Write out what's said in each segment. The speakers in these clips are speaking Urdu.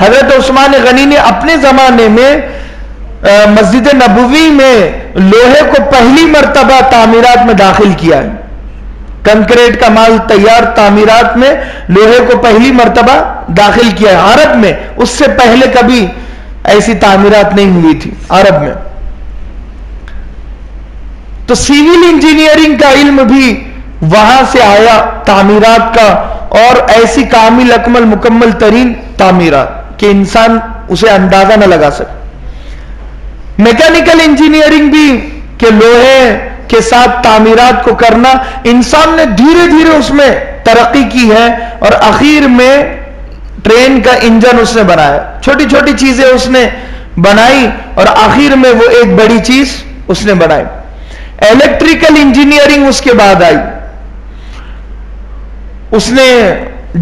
حضرت عثمان غنی نے اپنے زمانے میں مسجد نبوی میں لوہے کو پہلی مرتبہ تعمیرات میں داخل کیا ہے. کنکریٹ کا مال تیار تعمیرات میں لوہے کو پہلی مرتبہ داخل کیا ہے عرب میں. اس سے پہلے کبھی ایسی تعمیرات نہیں ہوئی تھی عرب میں. تو سیول انجینئرنگ کا علم بھی وہاں سے آیا تعمیرات کا, اور ایسی کامل اکمل مکمل ترین تعمیرات کہ انسان اسے اندازہ نہ لگا سکے. میکینیکل انجینئرنگ بھی کہ لوہے کے ساتھ تعمیرات کو کرنا, انسان نے دھیرے دھیرے اس میں ترقی کی ہے, اور اخیر میں ٹرین کا انجن اس نے بنایا, چھوٹی چھوٹی چیزیں اس نے بنائی, اور آخر میں وہ ایک بڑی چیز اس نے بنائی. الیکٹریکل انجینئرنگ اس کے بعد آئی, اس نے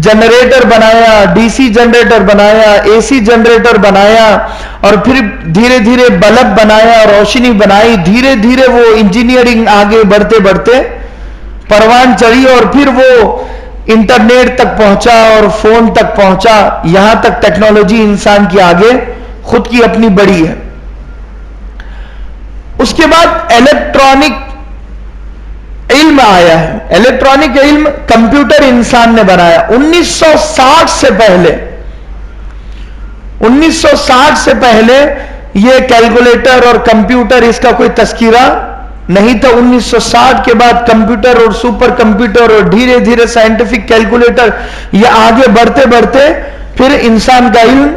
جنریٹر بنایا, ڈی سی جنریٹر بنایا, اے سی جنریٹر بنایا, اور پھر دھیرے دھیرے بلب بنایا, روشنی بنائی. دھیرے دھیرے وہ انجینئرنگ آگے بڑھتے بڑھتے پروان چڑھی, اور پھر وہ انٹرنیٹ تک پہنچا اور فون تک پہنچا. یہاں تک ٹیکنالوجی انسان کی آگے خود کی اپنی بڑی ہے. اس کے بعد الیکٹرانک علم آیا ہے. الیکٹرانک علم کمپیوٹر انسان نے بنایا 1960 سے پہلے. 1960 سے پہلے یہ کیلکولیٹر اور کمپیوٹر اس کا کوئی تذکرہ نہیں تھا. 1960 کے بعد کمپیوٹر اور سپر کمپیوٹر اور دھیرے دھیرے سائنٹیفک کیلکولیٹر, یہ آگے بڑھتے بڑھتے پھر انسان کا علم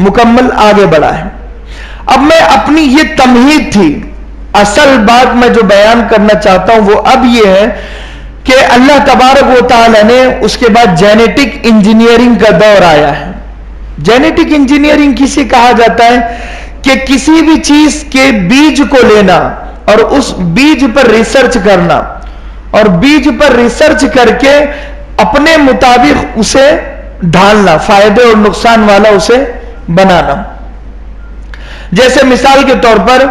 مکمل آگے بڑھا ہے. اب میں اپنی یہ تمہید تھی, اصل بات میں جو بیان کرنا چاہتا ہوں وہ اب یہ ہے کہ اللہ تبارک و تعالی نے اس کے بعد جینیٹک انجینئرنگ کا دور آیا ہے. جینیٹک انجینئرنگ کسی کہا جاتا ہے کہ کسی بھی چیز کے بیج کو لینا اور اس بیج پر ریسرچ کرنا, اور بیج پر ریسرچ کر کے اپنے مطابق اسے ڈھالنا, فائدے اور نقصان والا اسے بنانا. جیسے مثال کے طور پر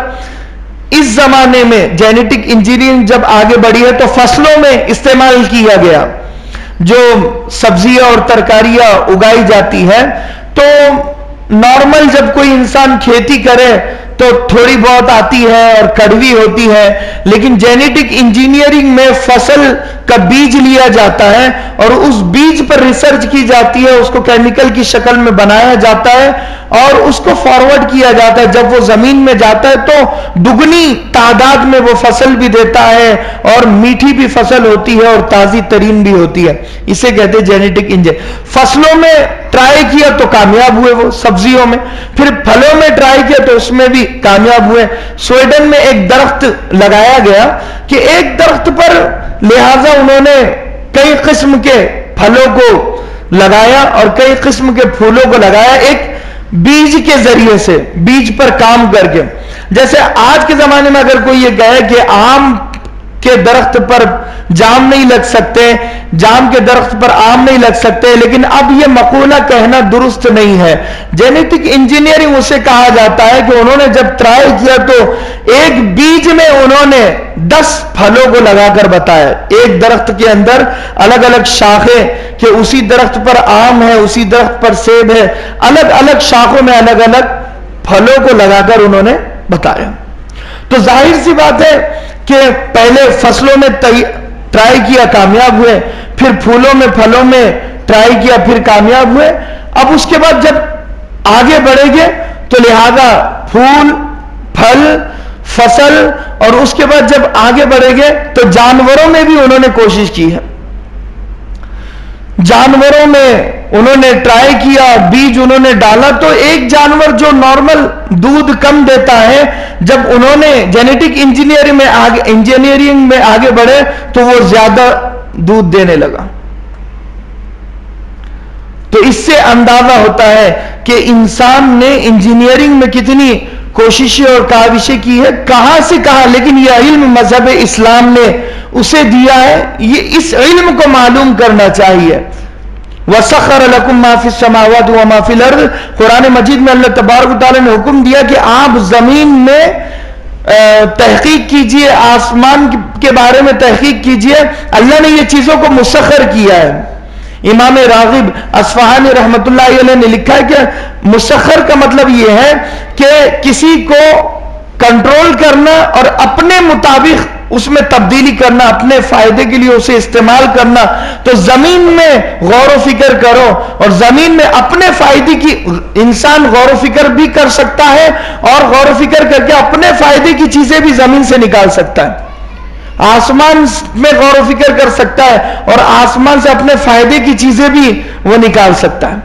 اس زمانے میں جینیٹک انجینئرنگ جب آگے بڑھی ہے تو فصلوں میں استعمال کیا گیا. جو سبزیاں اور ترکاریاں اگائی جاتی ہیں تو نارمل جب کوئی انسان کھیتی کرے تو تھوڑی بہت آتی ہے اور کڑوی ہوتی ہے, لیکن جینیٹک انجینئرنگ میں فصل کا بیج لیا جاتا ہے اور اس بیج پر ریسرچ کی جاتی ہے, اس کو کیمیکل کی شکل میں بنایا جاتا ہے اور اس کو فارورڈ کیا جاتا ہے. جب وہ زمین میں جاتا ہے تو دگنی تعداد میں وہ فصل بھی دیتا ہے, اور میٹھی بھی فصل ہوتی ہے اور تازی ترین بھی ہوتی ہے. اسے کہتے ہیں جینیٹک انجینئر. فصلوں میں ٹرائی کیا تو کامیاب ہوئے وہ سبزیوں میں, پھر پھلوں میں ٹرائی کیا تو اس میں بھی کامیاب ہوئے. سویڈن میں ایک درخت لگایا گیا کہ ایک درخت پر لہذا انہوں نے کئی قسم کے پھلوں کو لگایا اور کئی قسم کے پھولوں کو لگایا, ایک بیج کے ذریعے سے, بیج پر کام کر کے. جیسے آج کے زمانے میں اگر کوئی یہ کہے کہ آم کے درخت پر جام نہیں لگ سکتے, جام کے درخت پر آم نہیں لگ سکتے, لیکن اب یہ مقولہ کہنا درست نہیں ہے. جینیٹک انجینئرنگ اسے کہا جاتا ہے کہ انہوں نے جب ٹرائی کیا تو ایک بیج میں انہوں نے 10 پھلوں کو لگا کر بتایا, ایک درخت کے اندر الگ الگ شاخیں کہ اسی درخت پر آم ہے, اسی درخت پر سیب ہے, الگ الگ شاخوں میں الگ الگ پھلوں کو لگا کر انہوں نے بتایا. تو ظاہر سی بات ہے کہ پہلے فصلوں میں ٹرائی کیا کامیاب ہوئے, پھر پھولوں میں پھلوں میں ٹرائی کیا پھر کامیاب ہوئے. اب اس کے بعد جب آگے بڑھیں گے تو لہذا پھول, پھل, فصل, اور اس کے بعد جب آگے بڑھیں گے تو جانوروں میں بھی انہوں نے کوشش کی ہے. جانوروں میں انہوں نے ٹرائی کیا, بیج انہوں نے ڈالا تو ایک جانور جو نارمل دودھ کم دیتا ہے, جب انہوں نے جینیٹک انجینئرنگ میں آگے بڑھے تو وہ زیادہ دودھ دینے لگا. تو اس سے اندازہ ہوتا ہے کہ انسان نے انجینئرنگ میں کتنی کوششیں اور کاوشیں کی ہے, کہاں سے کہاں. لیکن یہ علم مذہب اسلام نے اسے دیا ہے, یہ اس علم کو معلوم کرنا چاہیے. وَسَخَّرَ لَكُم مَّا فِي السَّمَاوَاتِ وَمَا فِي الْأَرْضِ, قرآن مجید میں اللہ تبارک و تعالیٰ نے حکم دیا کہ آپ زمین میں تحقیق کیجئے, آسمان کے بارے میں تحقیق کیجئے. اللہ نے یہ چیزوں کو مسخر کیا ہے. امام راغب اصفہانی رحمت اللہ علیہ نے لکھا ہے کہ مسخر کا مطلب یہ ہے کہ کسی کو کنٹرول کرنا اور اپنے مطابق اس میں تبدیلی کرنا، اپنے فائدے کے لیے اسے استعمال کرنا. تو زمین میں غور و فکر کرو، اور زمین میں اپنے فائدے کی انسان غور و فکر بھی کر سکتا ہے، اور غور و فکر کر کے اپنے فائدے کی چیزیں بھی زمین سے نکال سکتا ہے. آسمان میں غور و فکر کر سکتا ہے اور آسمان سے اپنے فائدے کی چیزیں بھی وہ نکال سکتا ہے.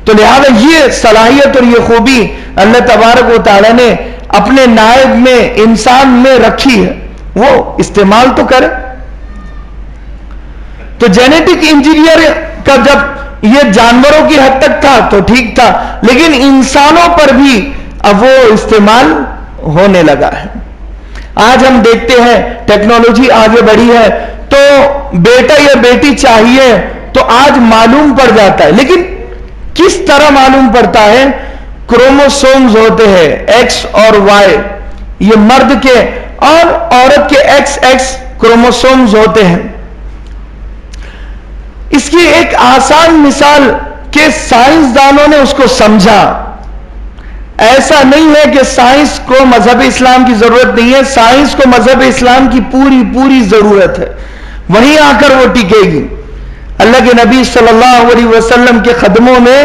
تو لہذا یہ صلاحیت اور یہ خوبی اللہ تبارک و تعالی نے اپنے نائب میں انسان میں رکھی ہے، وہ استعمال تو کرے. تو جینیٹک انجینئر کا جب یہ جانوروں کی حد تک تھا تو ٹھیک تھا، لیکن انسانوں پر بھی اب وہ استعمال ہونے لگا ہے. آج ہم دیکھتے ہیں ٹیکنالوجی آگے بڑھی ہے، تو بیٹا یا بیٹی چاہیے تو آج معلوم پڑ جاتا ہے. لیکن کس طرح معلوم پڑتا ہے؟ کروموسومز ہوتے ہیں ایکس اور وائی، یہ مرد کے اور عورت کے ایکس ایکس کروموسومز ہوتے ہیں. اس کی ایک آسان مثال کہ سائنسدانوں نے اس کو سمجھا. ایسا نہیں ہے کہ سائنس کو مذہب اسلام کی ضرورت نہیں ہے، سائنس کو مذہب اسلام کی پوری ضرورت ہے، وہیں آ کر وہ ٹکے گی. اللہ کے نبی صلی اللہ علیہ وسلم کے قدموں میں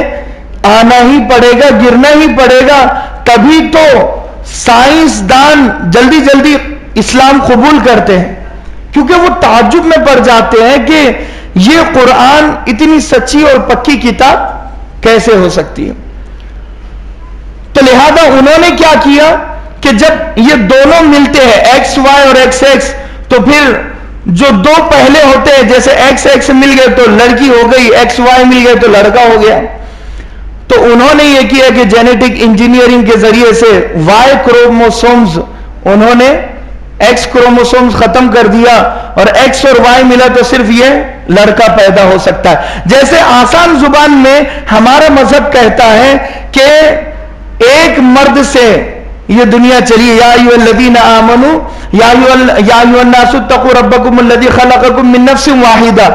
آنا ہی پڑے گا، گرنا ہی پڑے گا، تبھی تو سائنسدان جلدی اسلام قبول کرتے ہیں، کیونکہ وہ تعجب میں پڑ جاتے ہیں کہ یہ قرآن اتنی سچی اور پکی کتاب کیسے ہو سکتی ہے. تو لہذا انہوں نے کیا کیا کہ جب یہ دونوں ملتے ہیں ایکس وائی اور ایکس ایکس، تو پھر جو دو پہلے ہوتے ہیں، جیسے ایکس ایکس مل گئے تو لڑکی ہو گئی، ایکس وائی مل گئے تو لڑکا ہو گیا. تو انہوں نے یہ کیا کہ جینیٹک انجینئرنگ کے ذریعے سے وائی کروموسومز، انہوں نے ایکس کروموسومز ختم کر دیا اور ایکس اور وائی ملا تو صرف یہ لڑکا پیدا ہو سکتا ہے. جیسے آسان زبان میں ہمارا مذہب کہتا ہے کہ ایک مرد سے یہ دنیا چلی، یا ایھا الذین آمنوا یا ایھا الناس اتقوا ربکم الذی خلقکم من نفس واحدہ،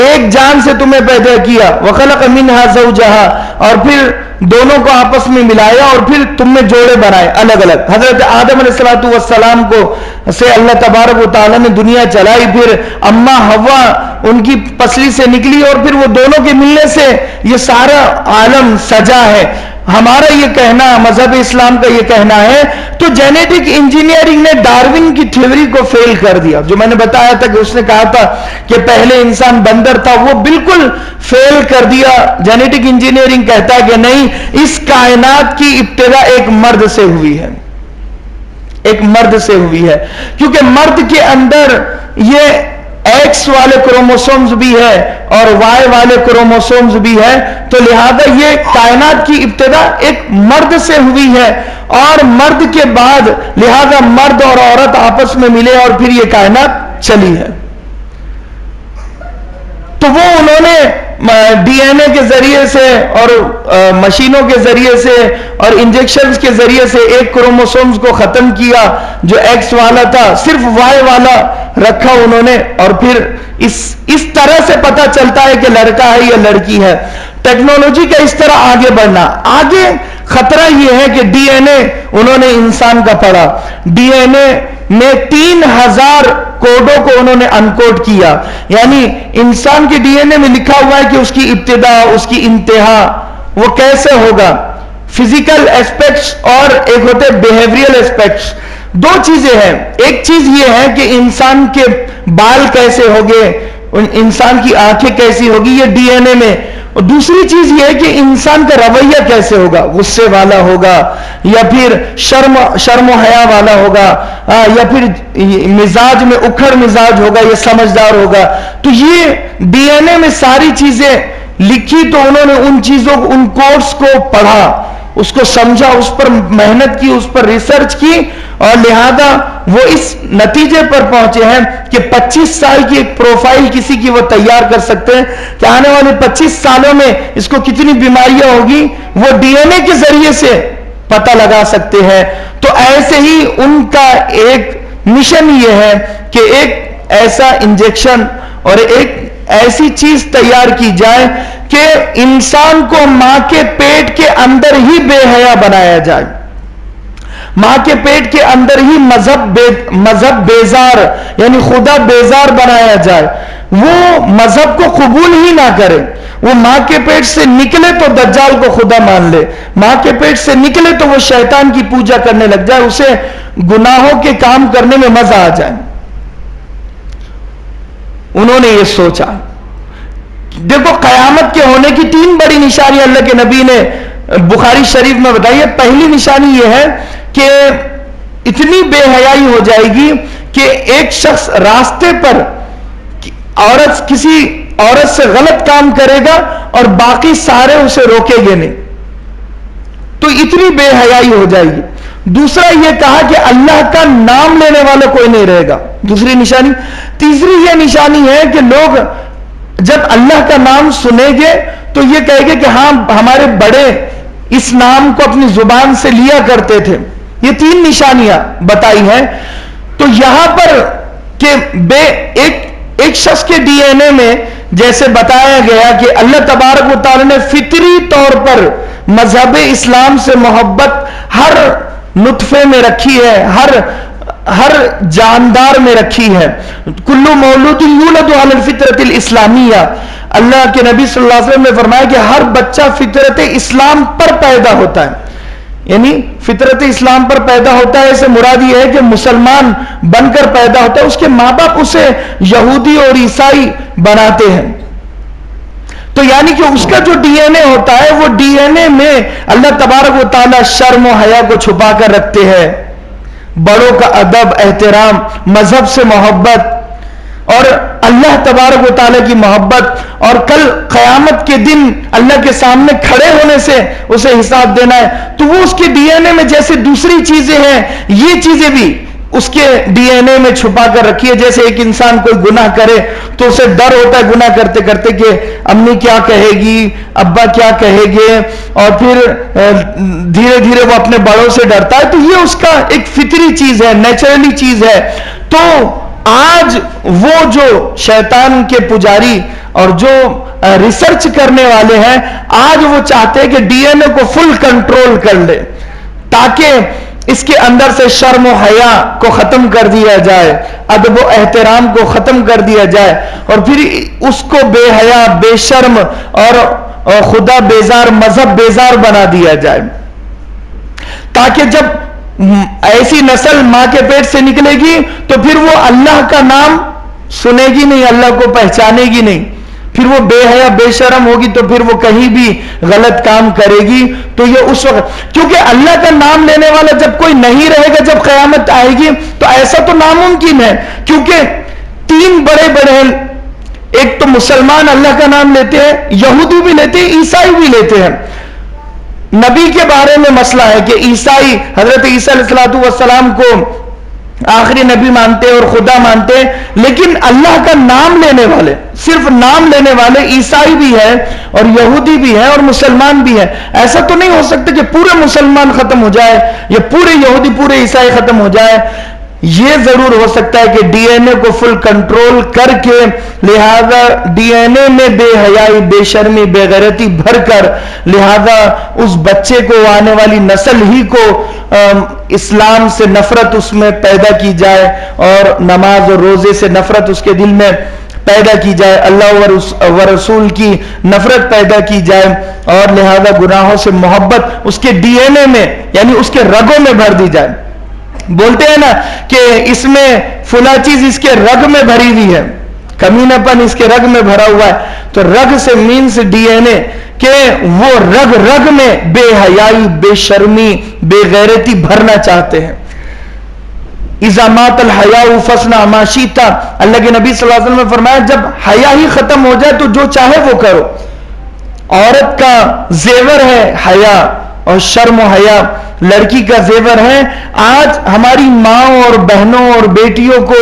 ایک جان سے تمہیں پیدا کیا، وخلق منها زوجها، اور پھر دونوں کو آپس میں ملایا اور پھر تم نے جوڑے بنائے الگ الگ. حضرت آدم علیہ السلام کو سے اللہ تبارک و تعالی نے دنیا چلائی، پھر اماں حوا ان کی پسلی سے نکلی اور پھر وہ دونوں کے ملنے سے یہ سارا عالم سجا ہے. ہمارا یہ کہنا، مذہب اسلام کا یہ کہنا ہے. تو جینیٹک انجینئرنگ نے ڈارون کی تھیوری کو فیل کر دیا. جو میں نے بتایا تھا کہ اس نے کہا تھا کہ پہلے انسان بندر تھا، وہ بالکل فیل کر دیا. جینیٹک انجینئرنگ کہتا ہے کہ نہیں، اس کائنات کی ابتدا ایک مرد سے ہوئی ہے، ایک مرد سے ہوئی ہے، کیونکہ مرد کے اندر یہ ایکس والے کروموسومز بھی ہے اور وائی والے کروموسومز بھی ہے. تو لہذا یہ کائنات کی ابتدا ایک مرد سے ہوئی ہے، اور مرد کے بعد لہذا مرد اور عورت آپس میں ملے اور پھر یہ کائنات چلی ہے. تو وہ انہوں نے ڈی این اے کے ذریعے سے اور مشینوں کے ذریعے سے اور انجیکشنز کے ذریعے سے ایک کروموسومز کو ختم کیا جو ایکس والا تھا، صرف وائی والا رکھا انہوں نے، اور پھر اس طرح سے پتا چلتا ہے کہ لڑکا ہے یا لڑکی ہے. ٹیکنالوجی کا اس طرح آگے بڑھنا، آگے خطرہ یہ ہے کہ ڈی این اے انہوں نے انسان کا پڑھا، ڈی این اے میں 3000 کوڈوں کو انہوں نے انکوڈ کیا. یعنی انسان کے ڈی این اے میں لکھا ہوا ہے کہ اس کی ابتدا، اس کی انتہا وہ کیسے ہوگا. فزیکل ایسپیکٹس اور ایک ہوتے بیہیویئرل ایسپیکٹس. دو چیزیں ہیں، ایک چیز یہ ہے کہ انسان کے بال کیسے ہوگے، انسان کی آنکھیں کیسی ہوگی، یہ ڈی این اے میں. اور دوسری چیز یہ ہے کہ انسان کا رویہ کیسے ہوگا، غصے والا ہوگا یا پھر شرم و حیا والا ہوگا، یا پھر مزاج میں اکھڑ مزاج ہوگا یا سمجھدار ہوگا. تو یہ ڈی این اے میں ساری چیزیں لکھی. تو انہوں نے ان چیزوں کو، ان کوڈز کو پڑھا، اس کو سمجھا، اس پر محنت کی، اس پر ریسرچ کی، اور لہذا وہ اس نتیجے پر پہنچے ہیں کہ 25 سال کی ایک پروفائل کسی کی وہ تیار کر سکتے ہیں کہ آنے والے 25 سالوں میں اس کو کتنی بیماریاں ہوگی وہ ڈی این اے کے ذریعے سے پتہ لگا سکتے ہیں. تو ایسے ہی ان کا ایک مشن یہ ہے کہ ایک ایسا انجیکشن اور ایک ایسی چیز تیار کی جائے کہ انسان کو ماں کے پیٹ کے اندر ہی بے حیا بنایا جائے، ماں کے پیٹ کے اندر ہی مذہب بیزار یعنی خدا بیزار بنایا جائے، وہ مذہب کو قبول ہی نہ کرے، وہ ماں کے پیٹ سے نکلے تو دجال کو خدا مان لے، ماں کے پیٹ سے نکلے تو وہ شیطان کی پوجا کرنے لگ جائے، اسے گناہوں کے کام کرنے میں مزہ آ جائے۔ انہوں نے یہ سوچا۔ دیکھو قیامت کے ہونے کی 3 بڑی نشانی اللہ کے نبی نے بخاری شریف میں بتائی ہے۔ پہلی نشانی یہ ہے کہ اتنی بے حیائی ہو جائے گی کہ ایک شخص راستے پر کسی عورت سے غلط کام کرے گا اور باقی سارے اسے روکے گے نہیں، تو اتنی بے حیائی ہو جائے گی۔ دوسرا یہ کہا کہ اللہ کا نام لینے والا کوئی نہیں رہے گا، دوسری نشانی۔ تیسری یہ نشانی ہے کہ لوگ جب اللہ کا نام سنیں گے تو یہ کہے گے کہ ہاں ہمارے بڑے اس نام کو اپنی زبان سے لیا کرتے تھے۔ یہ 3 نشانیاں بتائی ہیں۔ تو یہاں پر کہ ایک شخص کے ڈی این اے میں جیسے بتایا گیا کہ اللہ تبارک و تعالی نے فطری طور پر مذہب اسلام سے محبت ہر نطفے میں رکھی ہے، ہر جاندار میں رکھی ہے۔ کل مولود یولد علی الفطرۃ الاسلامیہ، اللہ کے نبی صلی اللہ علیہ وسلم نے فرمایا کہ ہر بچہ فطرت اسلام پر پیدا ہوتا ہے، یعنی فطرت اسلام پر پیدا ہوتا ہے، اسے مراد یہ ہے کہ مسلمان بن کر پیدا ہوتا ہے، اس کے ماں باپ اسے یہودی اور عیسائی بناتے ہیں۔ تو یعنی کہ اس کا جو ڈی این اے ہوتا ہے وہ ڈی این اے میں اللہ تبارک و تعالی شرم و حیا کو چھپا کر رکھتے ہیں، بڑوں کا ادب، احترام، مذہب سے محبت اور اللہ تبارک و تعالی کی محبت، اور کل قیامت کے دن اللہ کے سامنے کھڑے ہونے سے اسے حساب دینا ہے۔ تو وہ اس کے ڈی این اے میں جیسے دوسری چیزیں ہیں، یہ چیزیں بھی اس کے ڈی این اے میں چھپا کر رکھی ہے۔ جیسے ایک انسان کوئی گناہ کرے تو اسے ڈر ہوتا ہے گناہ کرتے کرتے کہ امی کیا کہے گی، ابا کیا کہے گے، اور پھر دھیرے دھیرے وہ اپنے بڑوں سے ڈرتا ہے۔ تو یہ اس کا ایک فطری چیز ہے، نیچرلی چیز ہے۔ تو آج وہ جو شیطان کے پجاری اور جو ریسرچ کرنے والے ہیں، آج وہ چاہتے ہیں کہ ڈی این اے کو فل کنٹرول کر لے تاکہ اس کے اندر سے شرم و حیا کو ختم کر دیا جائے، ادب و احترام کو ختم کر دیا جائے، اور پھر اس کو بے حیا، بے شرم اور خدا بیزار، مذہب بیزار بنا دیا جائے، تاکہ جب ایسی نسل ماں کے پیٹ سے نکلے گی تو پھر وہ اللہ کا نام سنے گی نہیں، اللہ کو پہچانے گی نہیں، پھر وہ بے حیا بے شرم ہوگی تو پھر وہ کہیں بھی غلط کام کرے گی۔ تو یہ اس وقت، کیونکہ اللہ کا نام لینے والا جب کوئی نہیں رہے گا، جب قیامت آئے گی تو ایسا تو ناممکن ہے، کیونکہ 3 بڑے بڑے، ایک تو مسلمان اللہ کا نام لیتے ہیں، یہودی بھی لیتے ہیں، عیسائی بھی لیتے ہیں۔ نبی کے بارے میں مسئلہ ہے کہ عیسائی حضرت عیسیٰ علیہ السلام کو آخری نبی مانتے اور خدا مانتے، لیکن اللہ کا نام لینے والے، صرف نام لینے والے عیسائی بھی ہے اور یہودی بھی ہے اور مسلمان بھی ہے۔ ایسا تو نہیں ہو سکتا کہ پورے مسلمان ختم ہو جائے یا پورے یہودی پورے عیسائی ختم ہو جائے۔ یہ ضرور ہو سکتا ہے کہ ڈی این اے کو فل کنٹرول کر کے، لہذا ڈی این اے میں بے حیائی، بے شرمی، بے غیرتی بھر کر، لہذا اس بچے کو، آنے والی نسل ہی کو اسلام سے نفرت اس میں پیدا کی جائے اور نماز اور روزے سے نفرت اس کے دل میں پیدا کی جائے، اللہ و رسول کی نفرت پیدا کی جائے، اور لہذا گناہوں سے محبت اس کے ڈی این اے میں یعنی اس کے رگوں میں بھر دی جائے۔ بولتے ہیں نا کہ اس میں فلاں چیز اس کے رگ میں بھری ہوئی ہے، کمینہ پن اس کے رگ میں بھرا ہوا ہے، تو رگ سے مینس ڈی این اے کہ وہ رگ میں بے حیائی، بے شرمی، بے غیرتی بھرنا چاہتے ہیں۔ اذا مات الحیاء فاصنع ما شئت، اللہ کے نبی صلی اللہ علیہ وسلم نے فرمایا جب حیا ہی ختم ہو جائے تو جو چاہے وہ کرو۔ عورت کا زیور ہے حیا اور شرم و حیا، لڑکی کا زیور ہے۔ آج ہماری ماں اور بہنوں اور بیٹیوں کو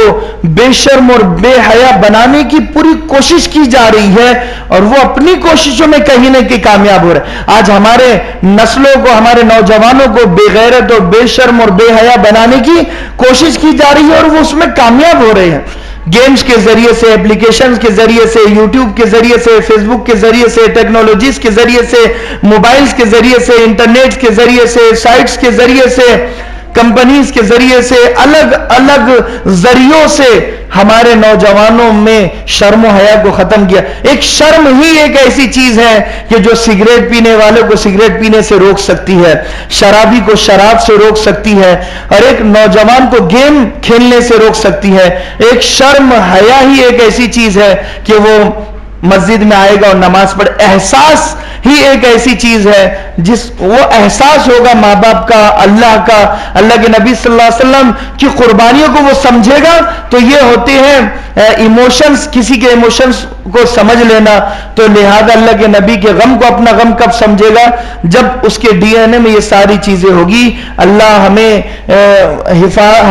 بے شرم اور بے حیا بنانے کی پوری کوشش کی جا رہی ہے، اور وہ اپنی کوششوں میں کہیں نہ کہیں کامیاب ہو رہے ہیں۔ آج ہمارے نسلوں کو، ہمارے نوجوانوں کو بے غیرت اور بے شرم اور بے حیا بنانے کی کوشش کی جا رہی ہے، اور وہ اس میں کامیاب ہو رہے ہیں۔ گیمز کے ذریعے سے، اپلیکیشنز کے ذریعے سے، یوٹیوب کے ذریعے سے، فیس بک کے ذریعے سے، ٹیکنالوجیز کے ذریعے سے، موبائلز کے ذریعے سے، انٹرنیٹ کے ذریعے سے، سائٹس کے ذریعے سے، کمپنیز کے ذریعے سے، الگ الگ ذریعوں سے ہمارے نوجوانوں میں شرم و حیا کو ختم کیا۔ ایک شرم ہی ایک ایسی چیز ہے کہ جو سگریٹ پینے والوں کو سگریٹ پینے سے روک سکتی ہے، شرابی کو شراب سے روک سکتی ہے، اور ایک نوجوان کو گیم کھیلنے سے روک سکتی ہے۔ ایک شرم حیا ہی ایک ایسی چیز ہے کہ وہ مسجد میں آئے گا اور نماز پڑھے۔ احساس ہی ایک ایسی چیز ہے جس وہ احساس ہوگا ماں باپ کا، اللہ کا، اللہ کے نبی صلی اللہ علیہ وسلم کی قربانیوں کو وہ سمجھے گا۔ تو یہ ہوتے ہیں ایموشنز، کسی کے ایموشنز کو سمجھ لینا۔ تو لہذا اللہ کے نبی کے غم کو اپنا غم کب سمجھے گا؟ جب اس کے ڈی این اے میں یہ ساری چیزیں ہوگی۔ اللہ ہمیں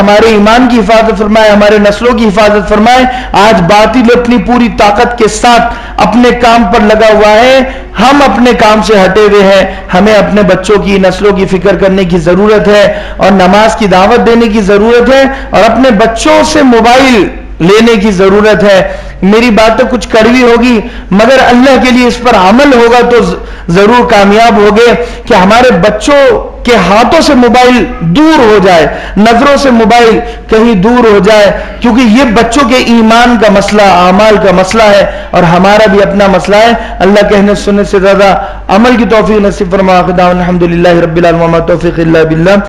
ہمارے ایمان کی حفاظت فرمائے، ہمارے نسلوں کی حفاظت فرمائے۔ آج باطل اپنی پوری طاقت کے ساتھ اپنے کام پر لگا ہوا ہے، ہم اپنے کام سے ہٹے ہوئے ہیں۔ ہمیں اپنے بچوں کی، نسلوں کی فکر کرنے کی ضرورت ہے، اور نماز کی دعوت دینے کی ضرورت ہے، اور اپنے بچوں سے موبائل لینے کی ضرورت ہے۔ میری بات تو کچھ کڑوی ہوگی، مگر اللہ کے لیے اس پر عمل ہوگا تو ضرور کامیاب ہوگے کہ ہمارے بچوں کے ہاتھوں سے موبائل دور ہو جائے، نظروں سے موبائل کہیں دور ہو جائے، کیونکہ یہ بچوں کے ایمان کا مسئلہ، اعمال کا مسئلہ ہے، اور ہمارا بھی اپنا مسئلہ ہے۔ اللہ کہنے سننے سے زیادہ عمل کی توفیق نصیب فرما۔ الحمدللہ رب العالمین، توفیق اللہ باللہ۔